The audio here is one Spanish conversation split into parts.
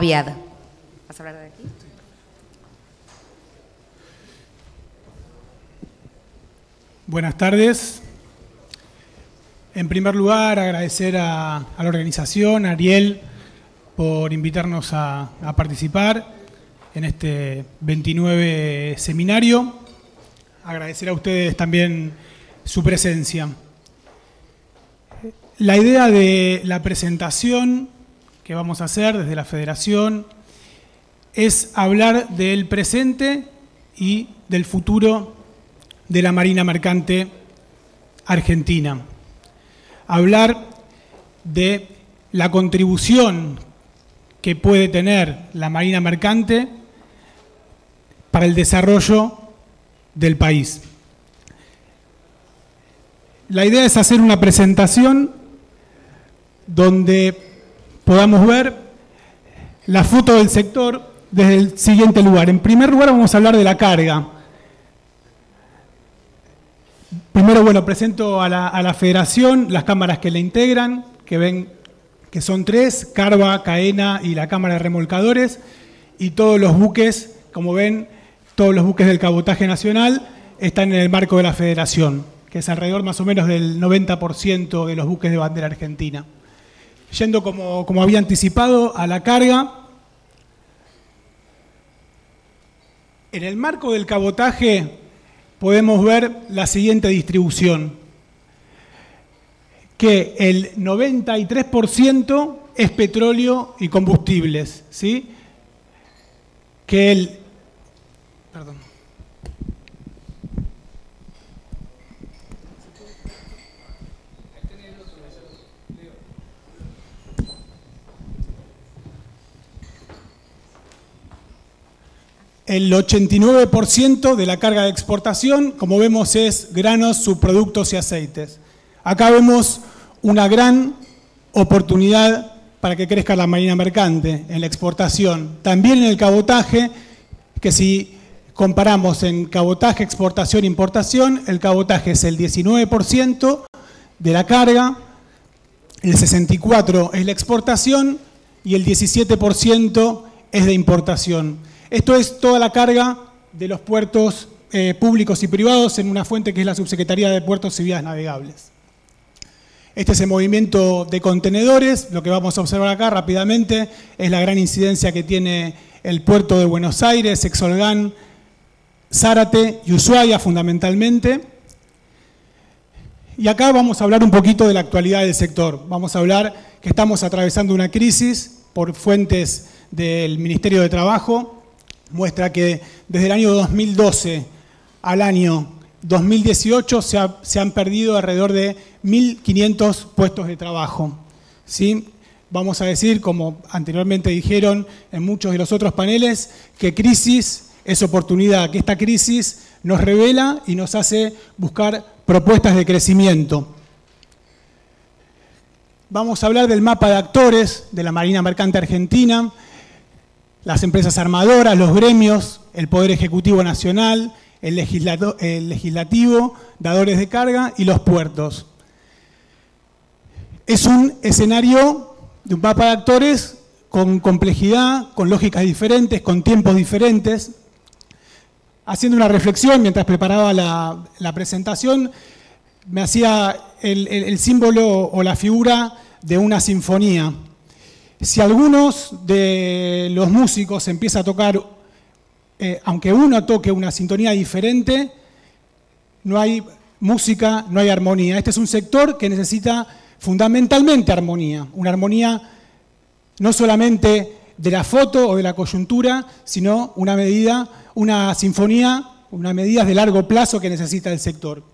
Aviad. ¿Vas a hablar de aquí? Buenas tardes. En primer lugar, agradecer a la organización, a Ariel, por invitarnos a participar en este 29 seminario. Agradecer a ustedes también su presencia. La idea de la presentación que vamos a hacer desde la Federación es hablar del presente y del futuro de la Marina Mercante Argentina. Hablar de la contribución que puede tener la Marina Mercante para el desarrollo del país. La idea es hacer una presentación donde podamos ver la foto del sector desde el siguiente lugar. En primer lugar, vamos a hablar de la carga. Primero, bueno, presento a la Federación, las cámaras que la integran, que ven que son 3, Carva, Caena y la Cámara de Remolcadores, y todos los buques, como ven, todos los buques del cabotaje nacional están en el marco de la Federación, que es alrededor más o menos del 90% de los buques de bandera argentina. Yendo, como había anticipado, a la carga, en el marco del cabotaje podemos ver la siguiente distribución, que el 93% es petróleo y combustibles, ¿sí? Que el El 89% de la carga de exportación, como vemos, es granos, subproductos y aceites. Acá vemos una gran oportunidad para que crezca la marina mercante en la exportación. También en el cabotaje, que si comparamos en cabotaje, exportación e importación, el cabotaje es el 19% de la carga, el 64% es la exportación y el 17% es de importación. Esto es toda la carga de los puertos públicos y privados en una fuente que es la Subsecretaría de Puertos y Vías Navegables. Este es el movimiento de contenedores. Lo que vamos a observar acá rápidamente es la gran incidencia que tiene el puerto de Buenos Aires, Exolgán, Zárate y Ushuaia fundamentalmente. Y acá vamos a hablar un poquito de la actualidad del sector. Vamos a hablar que estamos atravesando una crisis por fuentes del Ministerio de Trabajo. Muestra que desde el año 2012 al año 2018 se han perdido alrededor de 1.500 puestos de trabajo, ¿sí? Vamos a decir, como anteriormente dijeron en muchos de los otros paneles, que crisis es oportunidad, que esta crisis nos revela y nos hace buscar propuestas de crecimiento. Vamos a hablar del mapa de actores de la Marina Mercante Argentina, las empresas armadoras, los gremios, el Poder Ejecutivo Nacional, el Legislativo, dadores de carga y los puertos. Es un escenario de un mapa de actores con complejidad, con lógicas diferentes, con tiempos diferentes. Haciendo una reflexión mientras preparaba la presentación, me hacía el símbolo o la figura de una sinfonía. Si algunos de los músicos empiezan a tocar, aunque uno toque una sintonía diferente, no hay música, no hay armonía. Este es un sector que necesita fundamentalmente armonía. Una armonía no solamente de la foto o de la coyuntura, sino una sinfonía, unas medidas de largo plazo que necesita el sector.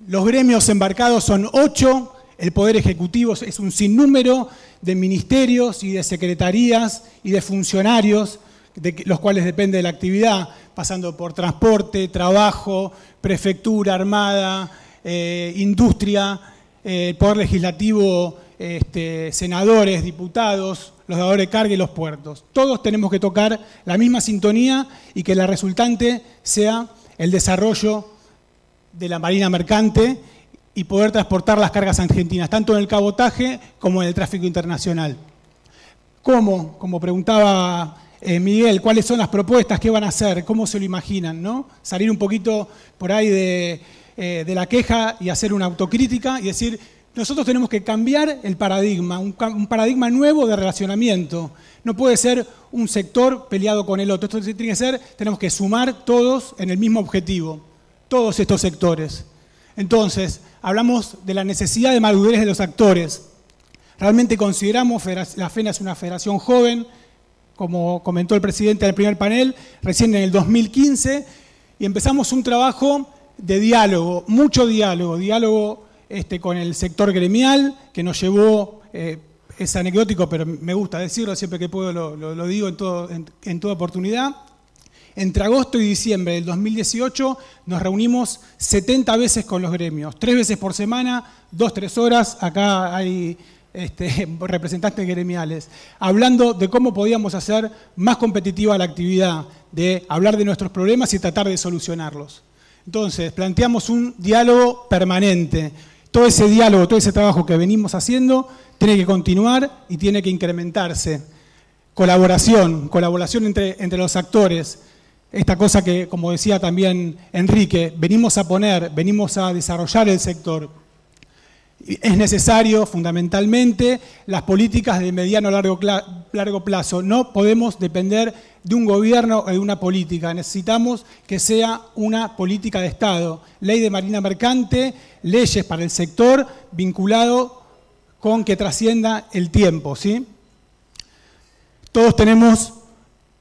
Los gremios embarcados son 8. El Poder Ejecutivo es un sinnúmero de ministerios y de secretarías y de funcionarios de los cuales depende de la actividad, pasando por transporte, trabajo, prefectura, armada, industria, el Poder Legislativo, senadores, diputados, los dadores de carga y los puertos. Todos tenemos que tocar la misma sintonía y que la resultante sea el desarrollo de la marina mercante y poder transportar las cargas argentinas, tanto en el cabotaje como en el tráfico internacional. ¿Cómo? Como preguntaba Miguel, ¿cuáles son las propuestas? ¿Qué van a hacer? ¿Cómo se lo imaginan? ¿No? Salir un poquito por ahí de la queja y hacer una autocrítica y decir, nosotros tenemos que cambiar el paradigma, un paradigma nuevo de relacionamiento. No puede ser un sector peleado con el otro. Esto tiene que ser, tenemos que sumar todos en el mismo objetivo, todos estos sectores. Entonces, hablamos de la necesidad de madurez de los actores. Realmente consideramos, la FENA es una federación joven, como comentó el presidente del primer panel, recién en el 2015, y empezamos un trabajo de diálogo, mucho diálogo con el sector gremial, que nos llevó, es anecdótico, pero me gusta decirlo, siempre que puedo lo digo en toda oportunidad. Entre agosto y diciembre del 2018 nos reunimos 70 veces con los gremios, 3 veces por semana, 2-3 horas, acá hay representantes gremiales, hablando de cómo podíamos hacer más competitiva la actividad, de hablar de nuestros problemas y tratar de solucionarlos. Entonces, planteamos un diálogo permanente. Todo ese diálogo, todo ese trabajo que venimos haciendo tiene que continuar y tiene que incrementarse. Colaboración entre los actores. Esta cosa que, como decía también Enrique, venimos a desarrollar el sector. Es necesario, fundamentalmente, las políticas de mediano a largo plazo. No podemos depender de un gobierno o de una política. Necesitamos que sea una política de Estado. Ley de Marina Mercante, leyes para el sector vinculado con que trascienda el tiempo, ¿sí? Todos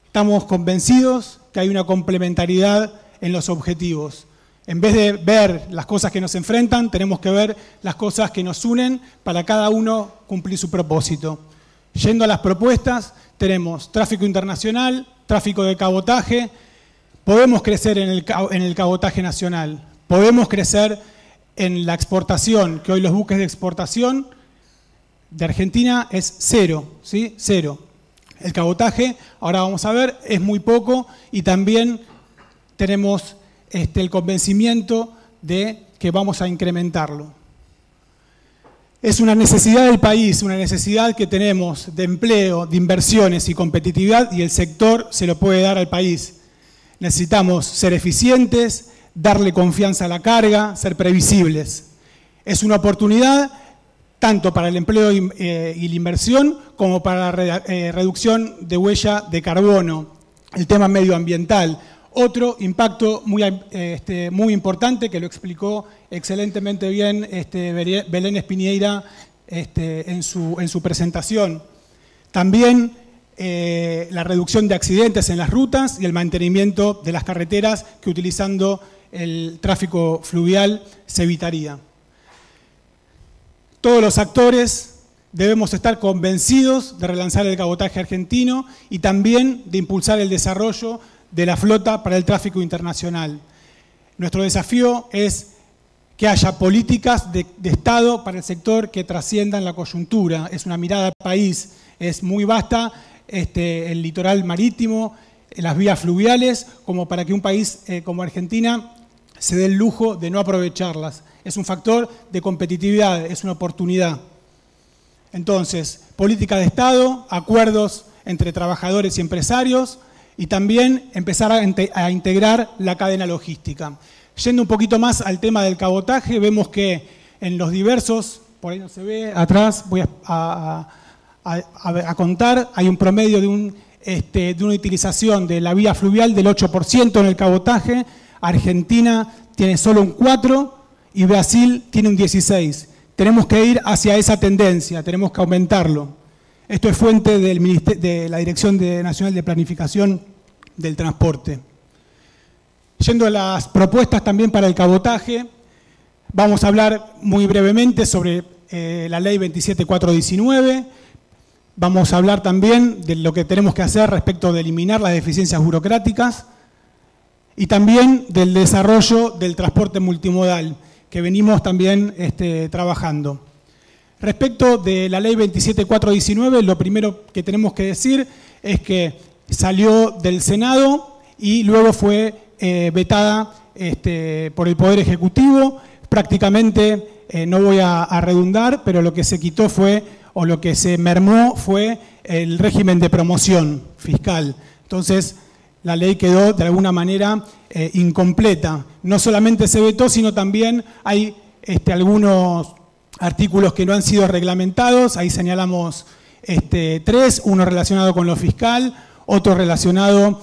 estamos convencidos que hay una complementariedad en los objetivos. En vez de ver las cosas que nos enfrentan, tenemos que ver las cosas que nos unen para cada uno cumplir su propósito. Yendo a las propuestas, tenemos tráfico internacional, tráfico de cabotaje. Podemos crecer en el cabotaje nacional, podemos crecer en la exportación, que hoy los buques de exportación de Argentina es cero, ¿sí? Cero. El cabotaje, ahora vamos a ver, es muy poco y también tenemos el convencimiento de que vamos a incrementarlo. Es una necesidad del país, una necesidad que tenemos de empleo, de inversiones y competitividad, y el sector se lo puede dar al país. Necesitamos ser eficientes, darle confianza a la carga, ser previsibles. Es una oportunidad tanto para el empleo y la inversión como para la reducción de huella de carbono, el tema medioambiental. Otro impacto muy importante, que lo explicó excelentemente bien Belén Espinheira en su presentación. También la reducción de accidentes en las rutas y el mantenimiento de las carreteras que utilizando el tráfico fluvial se evitaría. Todos los actores debemos estar convencidos de relanzar el cabotaje argentino y también de impulsar el desarrollo de la flota para el tráfico internacional. Nuestro desafío es que haya políticas de Estado para el sector que trasciendan la coyuntura. Es una mirada al país, es muy vasta el litoral marítimo, las vías fluviales, como para que un país como Argentina se dé el lujo de no aprovecharlas. Es un factor de competitividad, es una oportunidad. Entonces, política de Estado, acuerdos entre trabajadores y empresarios, y también empezar a integrar la cadena logística. Yendo un poquito más al tema del cabotaje, vemos que en los diversos, por ahí no se ve, atrás voy a contar, hay un promedio de una utilización de la vía fluvial del 8% en el cabotaje, Argentina tiene solo un 4% y Brasil tiene un 16%. Tenemos que ir hacia esa tendencia, tenemos que aumentarlo. Esto es fuente de la Dirección Nacional de Planificación del Transporte. Yendo a las propuestas también para el cabotaje, vamos a hablar muy brevemente sobre la Ley 27419. Vamos a hablar también de lo que tenemos que hacer respecto de eliminar las deficiencias burocráticas y también del desarrollo del transporte multimodal, que venimos también trabajando. Respecto de la Ley 27419, lo primero que tenemos que decir es que salió del Senado y luego fue vetada por el Poder Ejecutivo. Prácticamente, no voy a redundar, pero lo que se quitó fue o lo que se mermó fue el régimen de promoción fiscal. Entonces, la ley quedó de alguna manera incompleta. No solamente se vetó, sino también hay algunos artículos que no han sido reglamentados. Ahí señalamos tres, uno relacionado con lo fiscal, otro relacionado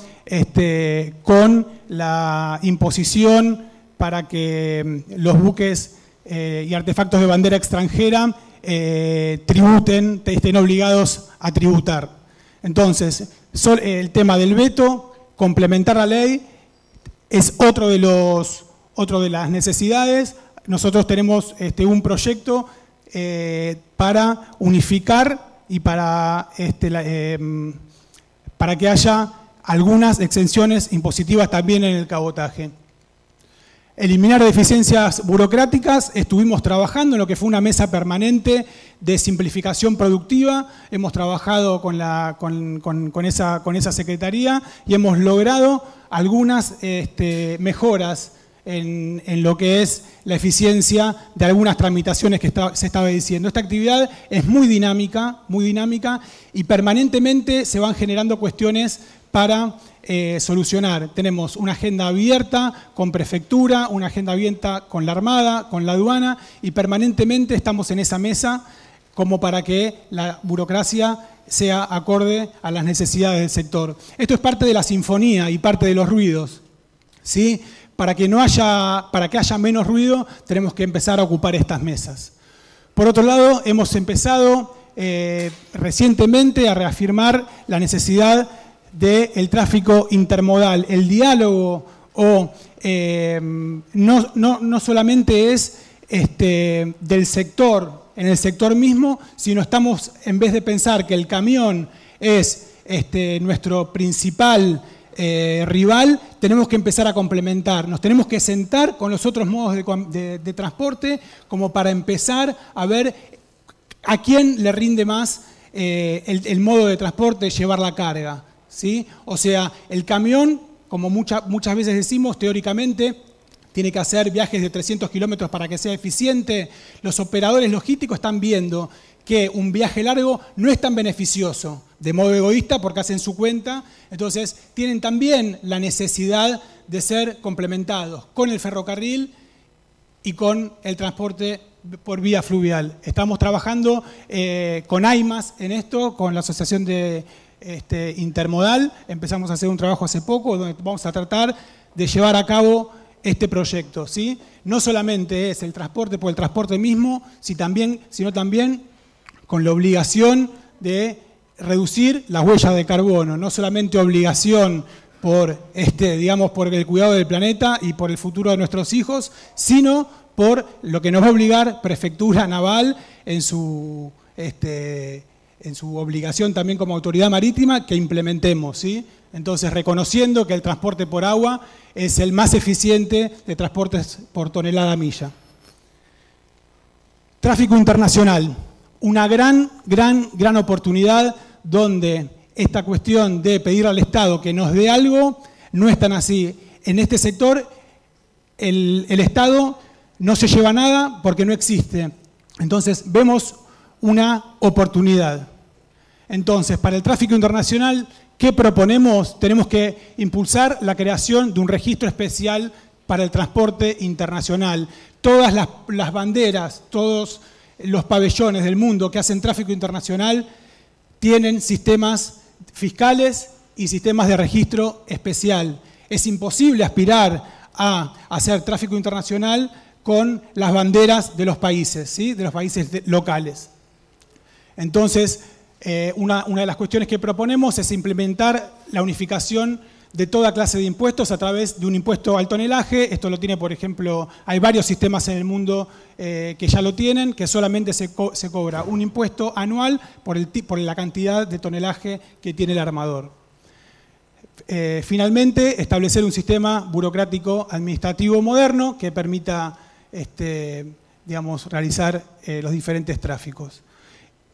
con la imposición para que los buques y artefactos de bandera extranjera tributen, estén obligados a tributar. Entonces, el tema del veto, complementar la ley, es otro de las necesidades. Nosotros tenemos un proyecto para unificar y para que haya algunas exenciones impositivas también en el cabotaje. Eliminar deficiencias burocráticas. Estuvimos trabajando en lo que fue una mesa permanente de simplificación productiva. Hemos trabajado con esa secretaría y hemos logrado algunas mejoras en lo que es la eficiencia de algunas tramitaciones que se estaba diciendo. Esta actividad es muy dinámica y permanentemente se van generando cuestiones para solucionar. Tenemos una agenda abierta con prefectura, una agenda abierta con la Armada, con la aduana, y permanentemente estamos en esa mesa como para que la burocracia sea acorde a las necesidades del sector. Esto es parte de la sinfonía y parte de los ruidos, ¿sí? Para que haya menos ruido, tenemos que empezar a ocupar estas mesas. Por otro lado, hemos empezado recientemente a reafirmar la necesidad del tráfico intermodal. El diálogo no solamente es del sector, en el sector mismo, sino estamos, en vez de pensar que el camión es nuestro principal rival, tenemos que empezar a complementar. Nos tenemos que sentar con los otros modos de transporte como para empezar a ver a quién le rinde más el modo de transporte, llevar la carga, ¿sí? O sea, el camión, como muchas veces decimos, teóricamente, tiene que hacer viajes de 300 kilómetros para que sea eficiente. Los operadores logísticos están viendo que un viaje largo no es tan beneficioso, de modo egoísta, porque hacen su cuenta. Entonces, tienen también la necesidad de ser complementados con el ferrocarril y con el transporte por vía fluvial. Estamos trabajando con AIMAS en esto, con la Asociación de Intermodal. Empezamos a hacer un trabajo hace poco donde vamos a tratar de llevar a cabo este proyecto, ¿sí? No solamente es el transporte por el transporte mismo, sino también con la obligación de reducir las huellas de carbono. No solamente obligación por el cuidado del planeta y por el futuro de nuestros hijos, sino por lo que nos va a obligar Prefectura Naval en su obligación también como autoridad marítima, que implementemos, ¿sí? Entonces, reconociendo que el transporte por agua es el más eficiente de transportes por tonelada milla. Tráfico internacional, una gran oportunidad donde esta cuestión de pedir al Estado que nos dé algo no es tan así. En este sector el Estado no se lleva nada porque no existe. Entonces, vemos una oportunidad. Entonces, para el tráfico internacional, ¿qué proponemos? Tenemos que impulsar la creación de un registro especial para el transporte internacional. Todas las banderas, todos los pabellones del mundo que hacen tráfico internacional tienen sistemas fiscales y sistemas de registro especial. Es imposible aspirar a hacer tráfico internacional con las banderas de los países, ¿sí? De los países locales. Entonces, una de las cuestiones que proponemos es implementar la unificación de toda clase de impuestos a través de un impuesto al tonelaje. Esto lo tiene, por ejemplo, hay varios sistemas en el mundo que ya lo tienen, que solamente se cobra un impuesto anual por la cantidad de tonelaje que tiene el armador. Finalmente, establecer un sistema burocrático administrativo moderno que permita realizar los diferentes tráficos.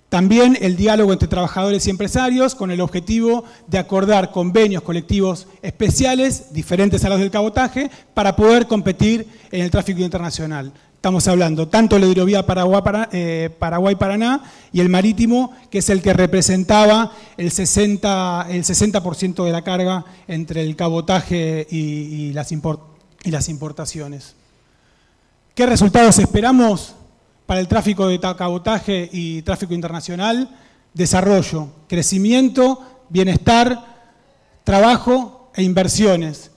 También el diálogo entre trabajadores y empresarios con el objetivo de acordar convenios colectivos especiales, diferentes a los del cabotaje, para poder competir en el tráfico internacional. estamos hablando, tanto la hidrovía Paraguay-Paraná y el marítimo, que es el que representaba el 60% de la carga entre el cabotaje y las importaciones. ¿Qué resultados esperamos para el tráfico de cabotaje y tráfico internacional? Desarrollo, crecimiento, bienestar, trabajo e inversiones.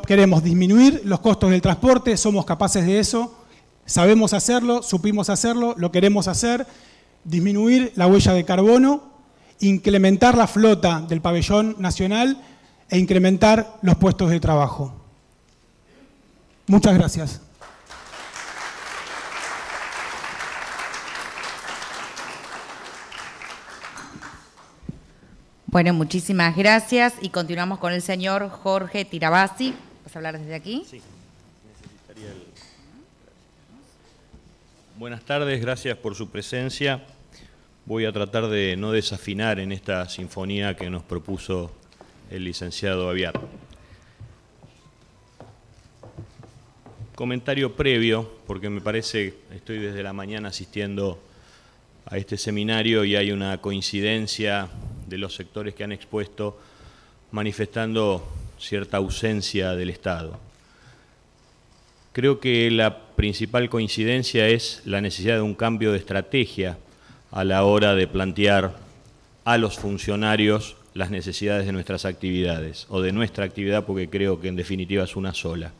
Queremos disminuir los costos del transporte, somos capaces de eso, sabemos hacerlo, supimos hacerlo, lo queremos hacer, disminuir la huella de carbono, incrementar la flota del pabellón nacional e incrementar los puestos de trabajo. Muchas gracias. Bueno, muchísimas gracias y continuamos con el señor Jorge Tirabassi. ¿Vas a hablar desde aquí? Sí, necesitaría el... Buenas tardes, gracias por su presencia. Voy a tratar de no desafinar en esta sinfonía que nos propuso el licenciado Aviar. Comentario previo, porque me parece, estoy desde la mañana asistiendo a este seminario y hay una coincidencia de los sectores que han expuesto manifestando cierta ausencia del Estado. Creo que la principal coincidencia es la necesidad de un cambio de estrategia a la hora de plantear a los funcionarios las necesidades de nuestras actividades, o de nuestra actividad, porque creo que en definitiva es una sola.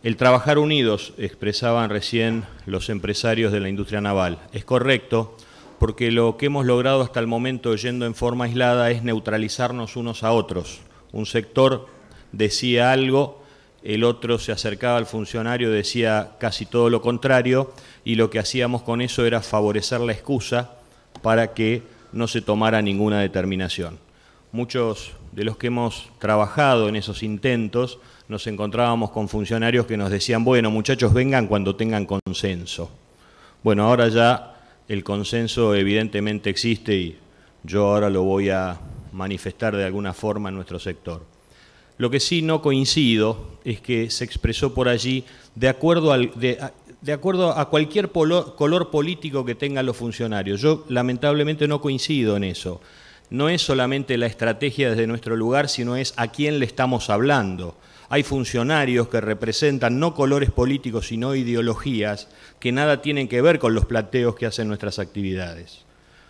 El trabajar unidos, expresaban recién los empresarios de la industria naval. Es correcto, porque lo que hemos logrado hasta el momento, yendo en forma aislada, es neutralizarnos unos a otros. Un sector decía algo, el otro se acercaba al funcionario, decía casi todo lo contrario, y lo que hacíamos con eso era favorecer la excusa para que no se tomara ninguna determinación. Muchos de los que hemos trabajado en esos intentos nos encontrábamos con funcionarios que nos decían, bueno, muchachos, vengan cuando tengan consenso. Bueno, ahora ya el consenso evidentemente existe y yo ahora lo voy a manifestar de alguna forma en nuestro sector. Lo que sí no coincido es que se expresó por allí de acuerdo a cualquier color político que tengan los funcionarios. Yo lamentablemente no coincido en eso. No es solamente la estrategia desde nuestro lugar, sino es a quién le estamos hablando. Hay funcionarios que representan no colores políticos, sino ideologías que nada tienen que ver con los planteos que hacen nuestras actividades.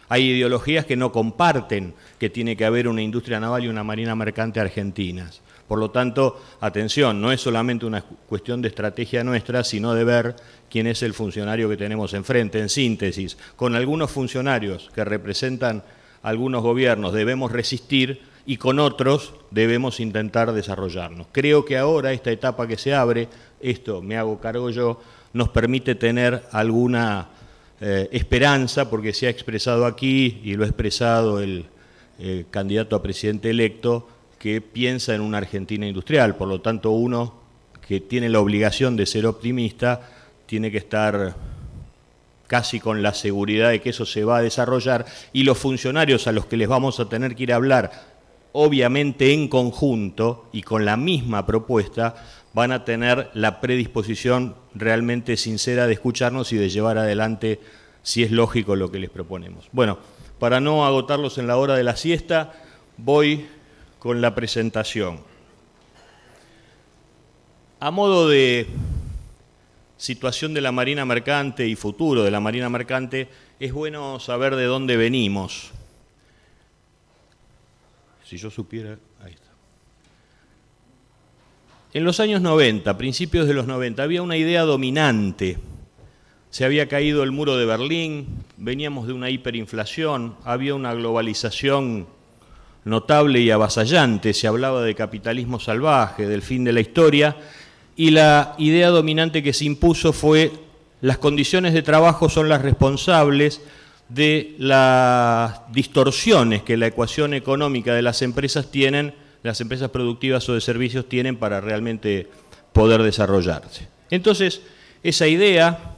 Hay ideologías que no comparten que tiene que haber una industria naval y una marina mercante argentinas. Por lo tanto, atención, no es solamente una cuestión de estrategia nuestra, sino de ver quién es el funcionario que tenemos enfrente. En síntesis, con algunos funcionarios que representan algunos gobiernos debemos resistir y con otros debemos intentar desarrollarnos. Creo que ahora esta etapa que se abre, esto me hago cargo yo, nos permite tener alguna esperanza, porque se ha expresado aquí y lo ha expresado el candidato a presidente electo, que piensa en una Argentina industrial. Por lo tanto, uno que tiene la obligación de ser optimista tiene que estar casi con la seguridad de que eso se va a desarrollar, y los funcionarios a los que les vamos a tener que ir a hablar, obviamente en conjunto y con la misma propuesta, van a tener la predisposición realmente sincera de escucharnos y de llevar adelante, si es lógico, lo que les proponemos. Bueno, para no agotarlos en la hora de la siesta, voy con la presentación. A modo de situación de la marina mercante y futuro de la marina mercante, es bueno saber de dónde venimos. Si yo supiera, ahí está. En los años 90, principios de los 90, había una idea dominante. Se había caído el muro de Berlín, veníamos de una hiperinflación, había una globalización notable y avasallante, se hablaba de capitalismo salvaje, del fin de la historia, y la idea dominante que se impuso fue: las condiciones de trabajo son las responsables de las distorsiones que la ecuación económica de las empresas tienen, las empresas productivas o de servicios tienen para realmente poder desarrollarse. Entonces, esa idea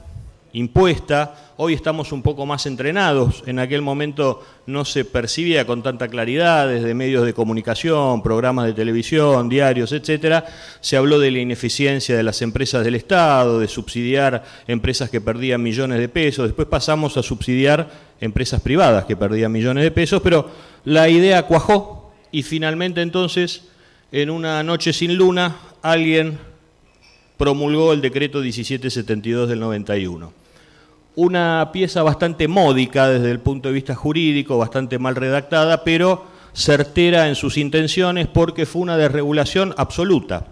impuesta. Hoy estamos un poco más entrenados. En aquel momento no se percibía con tanta claridad desde medios de comunicación, programas de televisión, diarios, etcétera. Se habló de la ineficiencia de las empresas del Estado, de subsidiar empresas que perdían millones de pesos. Después pasamos a subsidiar empresas privadas que perdían millones de pesos, pero la idea cuajó y finalmente entonces, en una noche sin luna, alguien promulgó el decreto 1772 del 91. Una pieza bastante módica desde el punto de vista jurídico, bastante mal redactada, pero certera en sus intenciones porque fue una desregulación absoluta.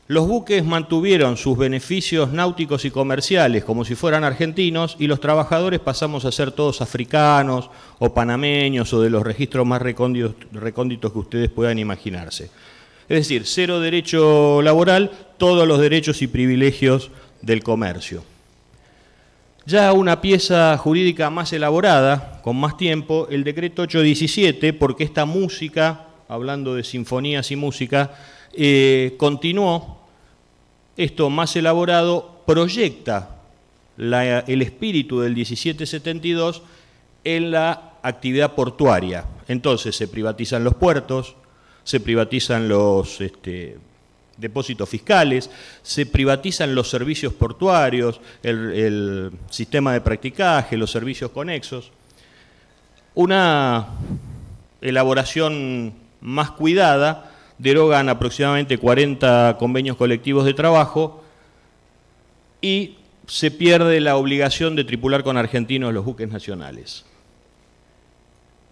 Los buques mantuvieron sus beneficios náuticos y comerciales como si fueran argentinos y los trabajadores pasamos a ser todos africanos o panameños o de los registros más recónditos que ustedes puedan imaginarse. Es decir, cero derecho laboral, todos los derechos y privilegios del comercio. Ya una pieza jurídica más elaborada, con más tiempo, el decreto 817, porque esta música, hablando de sinfonías y música, continuó. Esto más elaborado proyecta el espíritu del 1772 en la actividad portuaria. Entonces se privatizan los puertos, se privatizan los depósitos fiscales, se privatizan los servicios portuarios, el sistema de practicaje, los servicios conexos. Una elaboración más cuidada, derogan aproximadamente 40 convenios colectivos de trabajo y se pierde la obligación de tripular con argentinos los buques nacionales.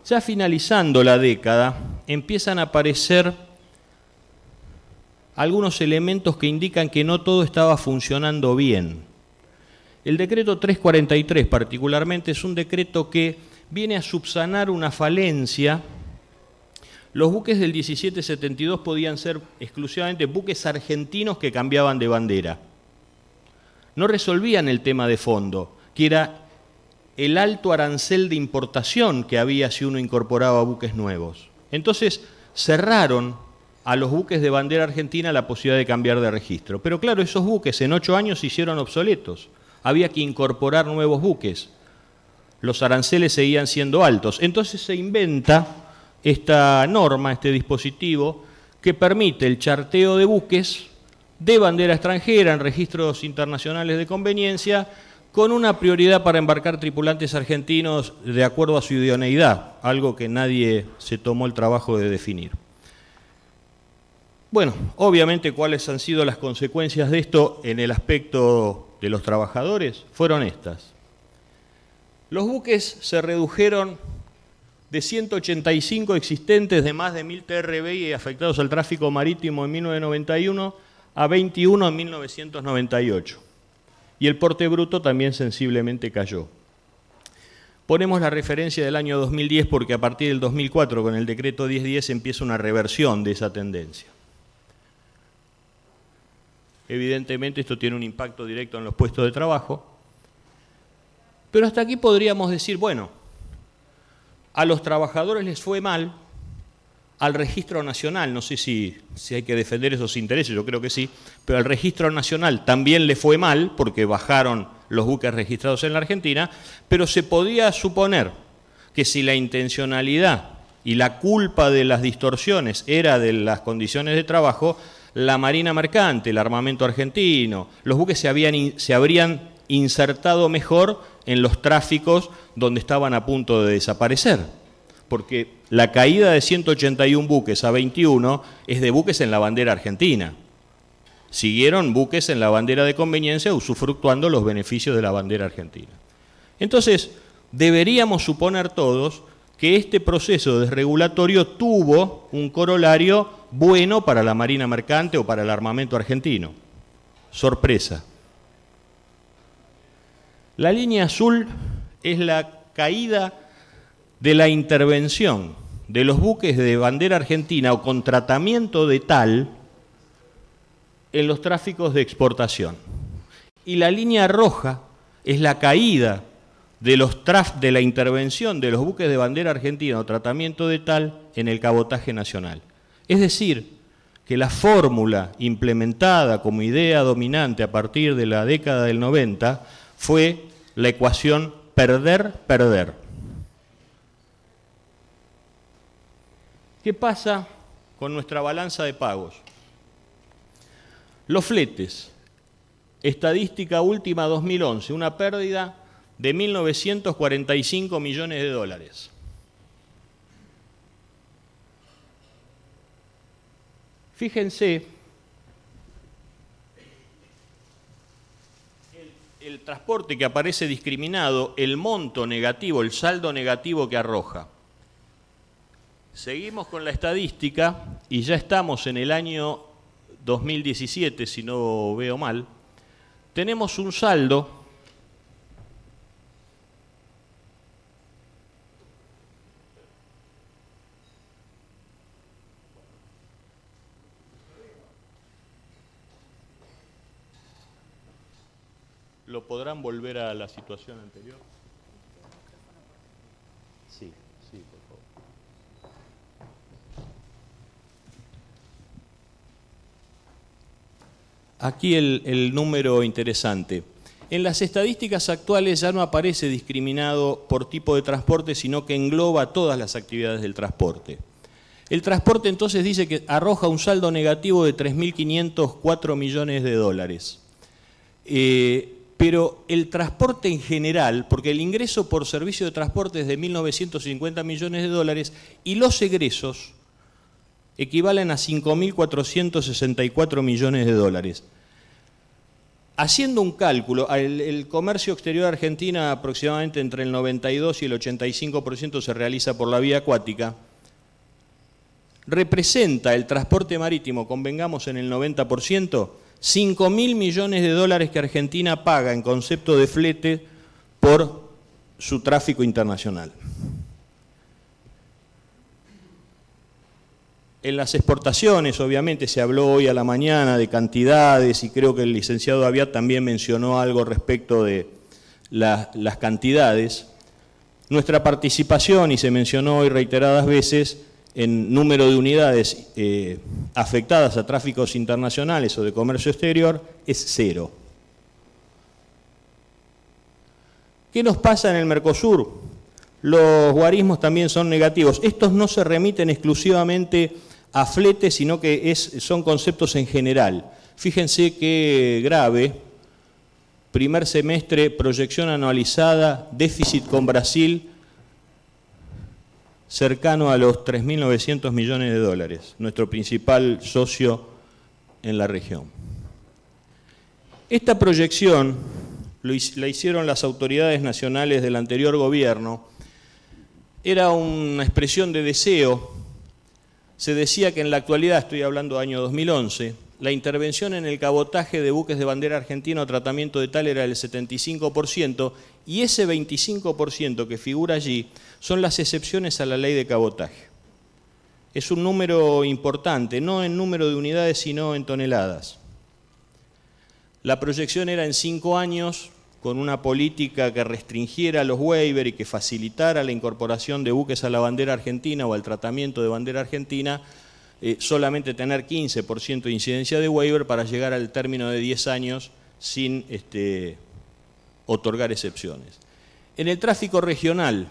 Ya finalizando la década, empiezan a aparecer algunos elementos que indican que no todo estaba funcionando bien. El decreto 343 particularmente es un decreto que viene a subsanar una falencia. Los buques del 1772 podían ser exclusivamente buques argentinos que cambiaban de bandera. No resolvían el tema de fondo, que era el alto arancel de importación que había si uno incorporaba buques nuevos. Entonces cerraron a los buques de bandera argentina la posibilidad de cambiar de registro. Pero claro, esos buques en 8 años se hicieron obsoletos. Había que incorporar nuevos buques. Los aranceles seguían siendo altos. Entonces se inventa esta norma, este dispositivo, que permite el charteo de buques de bandera extranjera en registros internacionales de conveniencia, con una prioridad para embarcar tripulantes argentinos de acuerdo a su idoneidad, algo que nadie se tomó el trabajo de definir. Bueno, obviamente, ¿cuáles han sido las consecuencias de esto en el aspecto de los trabajadores? Fueron estas. Los buques se redujeron de 185 existentes de más de 1000 TRB y afectados al tráfico marítimo en 1991 a 21 en 1998. Y el porte bruto también sensiblemente cayó. Ponemos la referencia del año 2010 porque a partir del 2004, con el decreto 1010, empieza una reversión de esa tendencia. Evidentemente esto tiene un impacto directo en los puestos de trabajo, pero hasta aquí podríamos decir, bueno, a los trabajadores les fue mal, al registro nacional, no sé si hay que defender esos intereses, yo creo que sí, pero al registro nacional también le fue mal porque bajaron los buques registrados en la Argentina, pero se podía suponer que si la intencionalidad y la culpa de las distorsiones era de las condiciones de trabajo, la Marina Mercante, el armamento argentino, los buques se habrían insertado mejor en los tráficos donde estaban a punto de desaparecer. Porque la caída de 181 buques a 21 es de buques en la bandera argentina. Siguieron buques en la bandera de conveniencia usufructuando los beneficios de la bandera argentina. Entonces, deberíamos suponer todos que este proceso desregulatorio tuvo un corolario bueno para la Marina Mercante o para el armamento argentino. Sorpresa. La línea azul es la caída de la intervención de los buques de bandera argentina o con tratamiento de tal en los tráficos de exportación. Y la línea roja es la caída de la intervención de los buques de bandera argentina o tratamiento de tal en el cabotaje nacional. Es decir, que la fórmula implementada como idea dominante a partir de la década del 90 fue la ecuación perder-perder. ¿Qué pasa con nuestra balanza de pagos? Los fletes, estadística última 2011, una pérdida de 1.945 millones de dólares. Fíjense, el transporte que aparece discriminado, el monto negativo, el saldo negativo que arroja. Seguimos con la estadística y ya estamos en el año 2017, si no veo mal. Tenemos un saldo ¿Lo podrán volver a la situación anterior? Sí, por favor. Aquí el número interesante. En las estadísticas actuales ya no aparece discriminado por tipo de transporte, sino que engloba todas las actividades del transporte. El transporte entonces dice que arroja un saldo negativo de 3.504 millones de dólares. Pero el transporte en general, porque el ingreso por servicio de transporte es de 1.950 millones de dólares y los egresos equivalen a 5.464 millones de dólares. Haciendo un cálculo, el comercio exterior de Argentina aproximadamente entre el 92 y el 85% se realiza por la vía acuática. Representa el transporte marítimo, convengamos en el 90%, 5.000 millones de dólares que Argentina paga en concepto de flete por su tráfico internacional. En las exportaciones, obviamente, se habló hoy a la mañana de cantidades y creo que el licenciado Aviat también mencionó algo respecto de las cantidades. Nuestra participación, y se mencionó hoy reiteradas veces, en número de unidades afectadas a tráficos internacionales o de comercio exterior, es 0. ¿Qué nos pasa en el Mercosur? Los guarismos también son negativos. Estos no se remiten exclusivamente a flete, sino que son conceptos en general. Fíjense qué grave. Primer semestre, proyección anualizada, déficit con Brasil, cercano a los 3.900 millones de dólares, nuestro principal socio en la región. Esta proyección la hicieron las autoridades nacionales del anterior gobierno. Era una expresión de deseo. Se decía que en la actualidad, estoy hablando del año 2011, la intervención en el cabotaje de buques de bandera argentina o tratamiento de tal era del 75%, y ese 25% que figura allí son las excepciones a la ley de cabotaje. Es un número importante, no en número de unidades, sino en toneladas. La proyección era en 5 años, con una política que restringiera los waivers y que facilitara la incorporación de buques a la bandera argentina o al tratamiento de bandera argentina, solamente tener 15% de incidencia de waiver para llegar al término de 10 años sin otorgar excepciones. En el tráfico regional,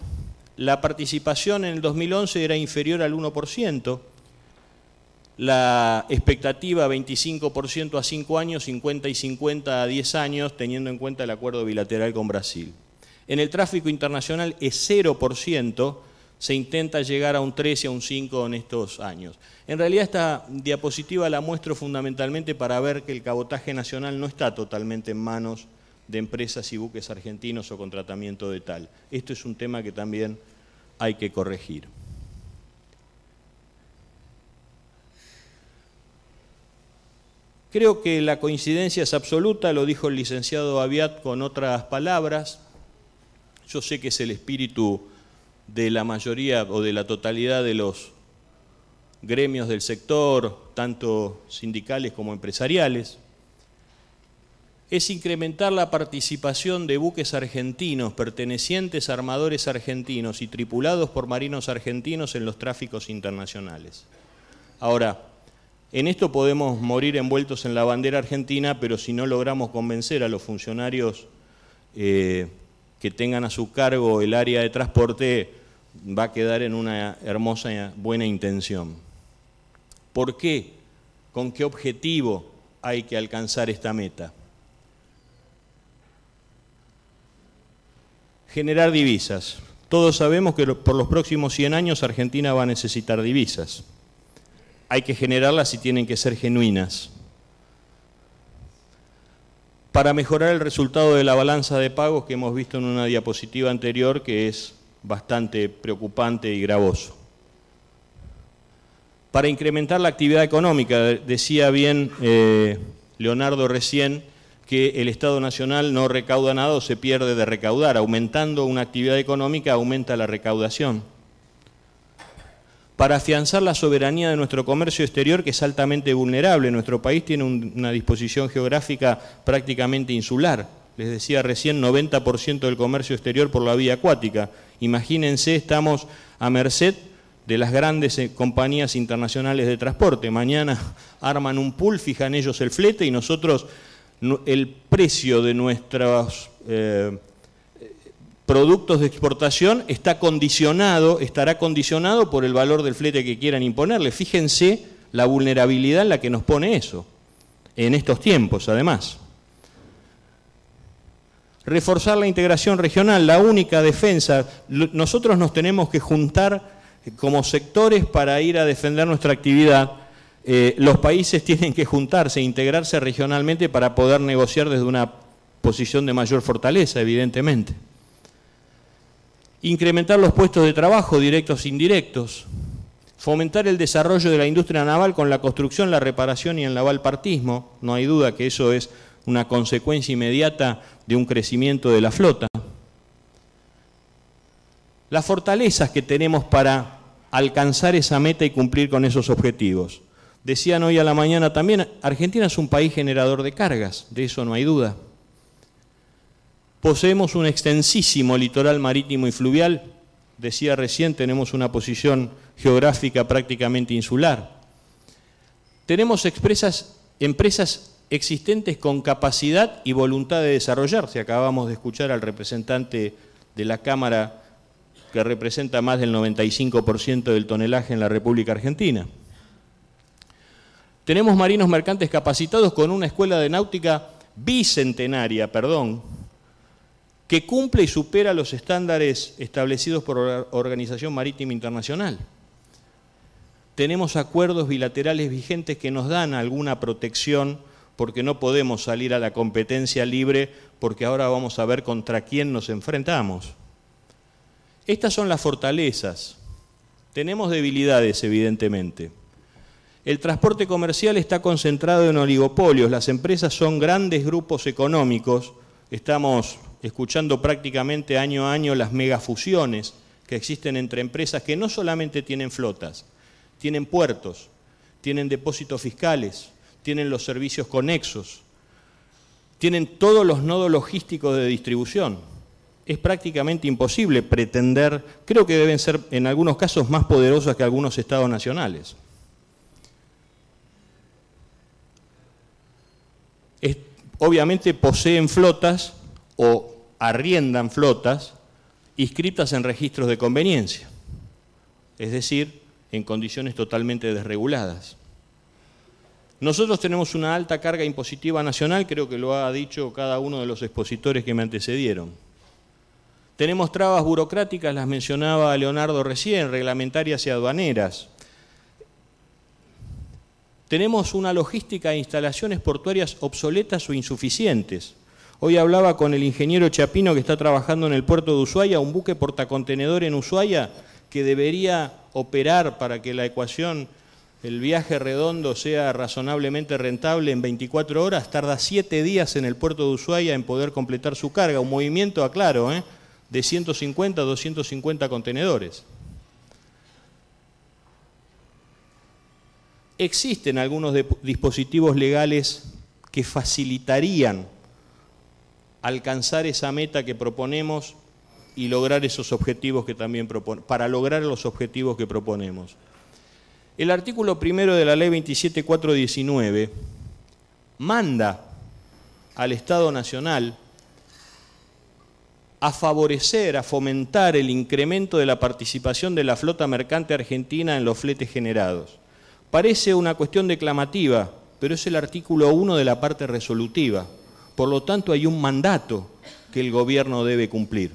la participación en el 2011 era inferior al 1%, la expectativa 25% a 5 años, 50 y 50 a 10 años, teniendo en cuenta el acuerdo bilateral con Brasil. En el tráfico internacional es 0%, se intenta llegar a un 3 y a un 5 en estos años. En realidad esta diapositiva la muestro fundamentalmente para ver que el cabotaje nacional no está totalmente en manos de empresas y buques argentinos o con tratamiento de tal. Esto es un tema que también hay que corregir. Creo que la coincidencia es absoluta, lo dijo el licenciado Aviat con otras palabras. Yo sé que es el espíritu de la mayoría o de la totalidad de los gremios del sector, tanto sindicales como empresariales. Es incrementar la participación de buques argentinos pertenecientes a armadores argentinos y tripulados por marinos argentinos en los tráficos internacionales. Ahora, en esto podemos morir envueltos en la bandera argentina, pero si no logramos convencer a los funcionarios que tengan a su cargo el área de transporte va a quedar en una hermosa, buena intención. ¿Por qué? ¿Con qué objetivo hay que alcanzar esta meta? Generar divisas. Todos sabemos que por los próximos 100 años Argentina va a necesitar divisas. Hay que generarlas y tienen que ser genuinas. Para mejorar el resultado de la balanza de pagos que hemos visto en una diapositiva anterior, que es bastante preocupante y gravoso. Para incrementar la actividad económica, decía bien Leonardo recién, que el Estado Nacional no recauda nada o se pierde de recaudar. Aumentando una actividad económica aumenta la recaudación. Para afianzar la soberanía de nuestro comercio exterior, que es altamente vulnerable. Nuestro país tiene una disposición geográfica prácticamente insular. Les decía recién, 90% del comercio exterior por la vía acuática. Imagínense, estamos a merced de las grandes compañías internacionales de transporte. Mañana arman un pool, fijan ellos el flete y nosotros el precio de nuestros productos de exportación estará condicionado por el valor del flete que quieran imponerle. Fíjense la vulnerabilidad en la que nos pone eso, en estos tiempos además. Reforzar la integración regional, la única defensa. Nosotros nos tenemos que juntar como sectores para ir a defender nuestra actividad. Los países tienen que juntarse, integrarse regionalmente para poder negociar desde una posición de mayor fortaleza, evidentemente. Incrementar los puestos de trabajo, directos e indirectos. Fomentar el desarrollo de la industria naval con la construcción, la reparación y el navalpartismo. No hay duda que eso es una consecuencia inmediata de un crecimiento de la flota. Las fortalezas que tenemos para alcanzar esa meta y cumplir con esos objetivos. Decían hoy a la mañana también, Argentina es un país generador de cargas, de eso no hay duda. Poseemos un extensísimo litoral marítimo y fluvial, decía recién, tenemos una posición geográfica prácticamente insular. Tenemos empresas existentes con capacidad y voluntad de desarrollarse. Acabamos de escuchar al representante de la Cámara que representa más del 95% del tonelaje en la República Argentina. Tenemos marinos mercantes capacitados con una escuela de náutica bicentenaria, que cumple y supera los estándares establecidos por la Organización Marítima Internacional. Tenemos acuerdos bilaterales vigentes que nos dan alguna protección porque no podemos salir a la competencia libre porque ahora vamos a ver contra quién nos enfrentamos. Estas son las fortalezas. Tenemos debilidades, evidentemente. El transporte comercial está concentrado en oligopolios, las empresas son grandes grupos económicos, estamos escuchando prácticamente año a año las megafusiones que existen entre empresas que no solamente tienen flotas, tienen puertos, tienen depósitos fiscales, tienen los servicios conexos, tienen todos los nodos logísticos de distribución. Es prácticamente imposible pretender, creo que deben ser en algunos casos más poderosas que algunos estados nacionales. Obviamente poseen flotas o arriendan flotas inscritas en registros de conveniencia, es decir, en condiciones totalmente desreguladas. Nosotros tenemos una alta carga impositiva nacional, creo que lo ha dicho cada uno de los expositores que me antecedieron. Tenemos trabas burocráticas, las mencionaba Leonardo recién, reglamentarias y aduaneras. Tenemos una logística de instalaciones portuarias obsoletas o insuficientes. Hoy hablaba con el ingeniero Chapino que está trabajando en el puerto de Ushuaia, un buque portacontenedor en Ushuaia que debería operar para que la ecuación, el viaje redondo sea razonablemente rentable en 24 horas, tarda 7 días en el puerto de Ushuaia en poder completar su carga, un movimiento, aclaro, de 150 a 250 contenedores. Existen algunos dispositivos legales que facilitarían alcanzar esa meta que proponemos y lograr esos objetivos que también para lograr los objetivos que proponemos. El artículo 1 de la Ley 27.419 manda al Estado Nacional a favorecer, a fomentar el incremento de la participación de la flota mercante argentina en los fletes generados. Parece una cuestión declamativa, pero es el artículo 1 de la parte resolutiva. Por lo tanto, hay un mandato que el gobierno debe cumplir.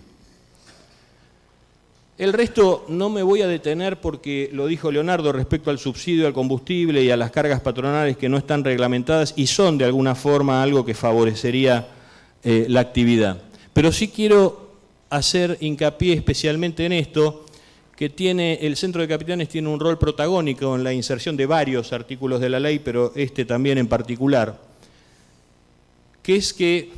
El resto no me voy a detener porque lo dijo Leonardo respecto al subsidio al combustible y a las cargas patronales que no están reglamentadas y son de alguna forma algo que favorecería la actividad. Pero sí quiero hacer hincapié especialmente en esto, que el Centro de Capitanes tiene un rol protagónico en la inserción de varios artículos de la ley, pero este también en particular, que es que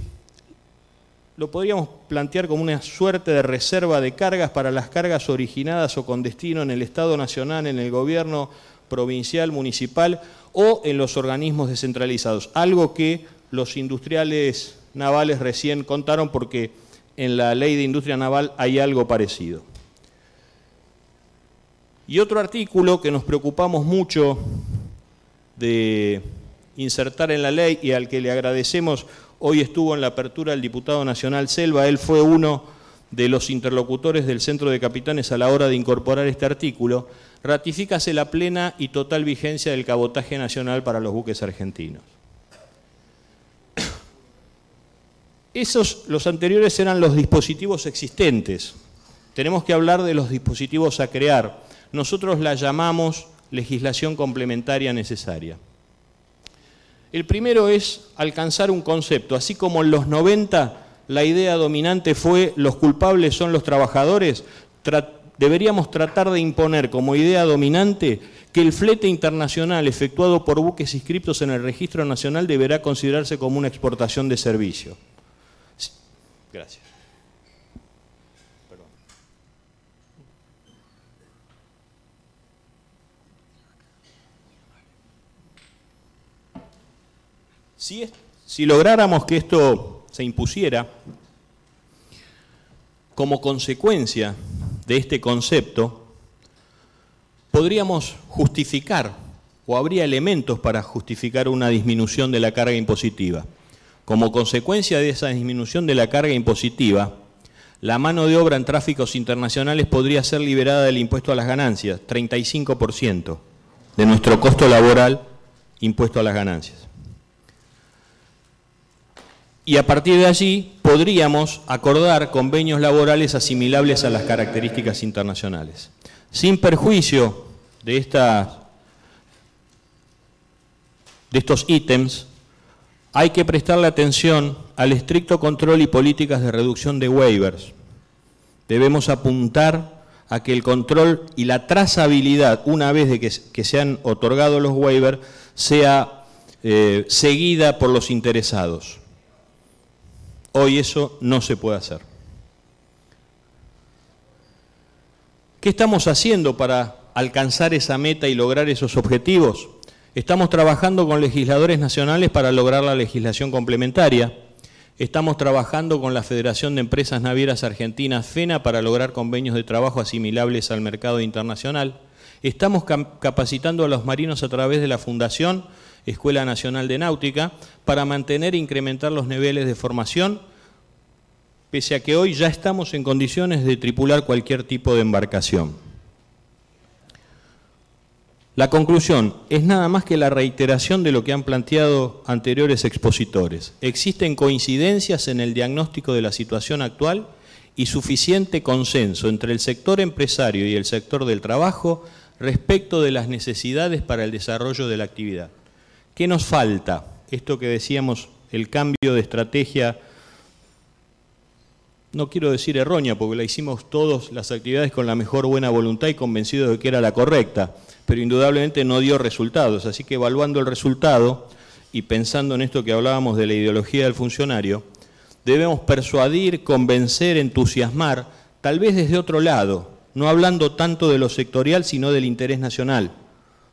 lo podríamos plantear como una suerte de reserva de cargas para las cargas originadas o con destino en el Estado Nacional, en el gobierno provincial, municipal o en los organismos descentralizados. Algo que los industriales navales recién contaron porque en la ley de industria naval hay algo parecido. Y otro artículo que nos preocupamos mucho de insertar en la ley y al que le agradecemos, hoy estuvo en la apertura el diputado nacional Selva, él fue uno de los interlocutores del Centro de Capitanes a la hora de incorporar este artículo, ratifícase la plena y total vigencia del cabotaje nacional para los buques argentinos. Los anteriores eran los dispositivos existentes. Tenemos que hablar de los dispositivos a crear. Nosotros la llamamos legislación complementaria necesaria. El primero es alcanzar un concepto. Así como en los 90 la idea dominante fue los culpables son los trabajadores, deberíamos tratar de imponer como idea dominante que el flete internacional efectuado por buques inscriptos en el Registro Nacional deberá considerarse como una exportación de servicio. Gracias. Perdón. Si lográramos que esto se impusiera, como consecuencia de este concepto, podríamos justificar, o habría elementos para justificar una disminución de la carga impositiva. Como consecuencia de esa disminución de la carga impositiva, la mano de obra en tráficos internacionales podría ser liberada del impuesto a las ganancias, 35% de nuestro costo laboral, impuesto a las ganancias. Y a partir de allí podríamos acordar convenios laborales asimilables a las características internacionales. Sin perjuicio de estos ítems, hay que prestarle atención al estricto control y políticas de reducción de waivers. Debemos apuntar a que el control y la trazabilidad, una vez de que se han otorgado los waivers, sea seguida por los interesados. Hoy eso no se puede hacer. ¿Qué estamos haciendo para alcanzar esa meta y lograr esos objetivos? Estamos trabajando con legisladores nacionales para lograr la legislación complementaria. Estamos trabajando con la Federación de Empresas Navieras Argentinas, FENA, para lograr convenios de trabajo asimilables al mercado internacional. Estamos capacitando a los marinos a través de la Fundación Escuela Nacional de Náutica para mantener e incrementar los niveles de formación, pese a que hoy ya estamos en condiciones de tripular cualquier tipo de embarcación. La conclusión es nada más que la reiteración de lo que han planteado anteriores expositores. Existen coincidencias en el diagnóstico de la situación actual y suficiente consenso entre el sector empresario y el sector del trabajo respecto de las necesidades para el desarrollo de la actividad. ¿Qué nos falta? Esto que decíamos, el cambio de estrategia, no quiero decir errónea, porque la hicimos todas las actividades con la mejor buena voluntad y convencidos de que era la correcta, pero indudablemente no dio resultados. Así que evaluando el resultado y pensando en esto que hablábamos de la ideología del funcionario, debemos persuadir, convencer, entusiasmar, tal vez desde otro lado, no hablando tanto de lo sectorial, sino del interés nacional.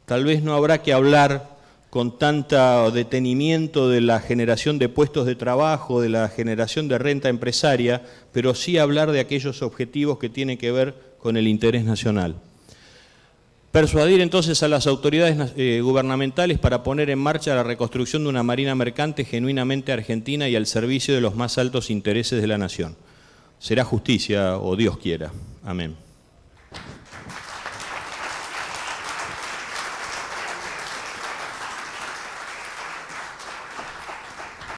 Tal vez no habrá que hablar con tanto detenimiento de la generación de puestos de trabajo, de la generación de renta empresaria, pero sí hablar de aquellos objetivos que tienen que ver con el interés nacional. Persuadir entonces a las autoridades gubernamentales para poner en marcha la reconstrucción de una marina mercante genuinamente argentina y al servicio de los más altos intereses de la nación. será justicia o Dios quiera. Amén.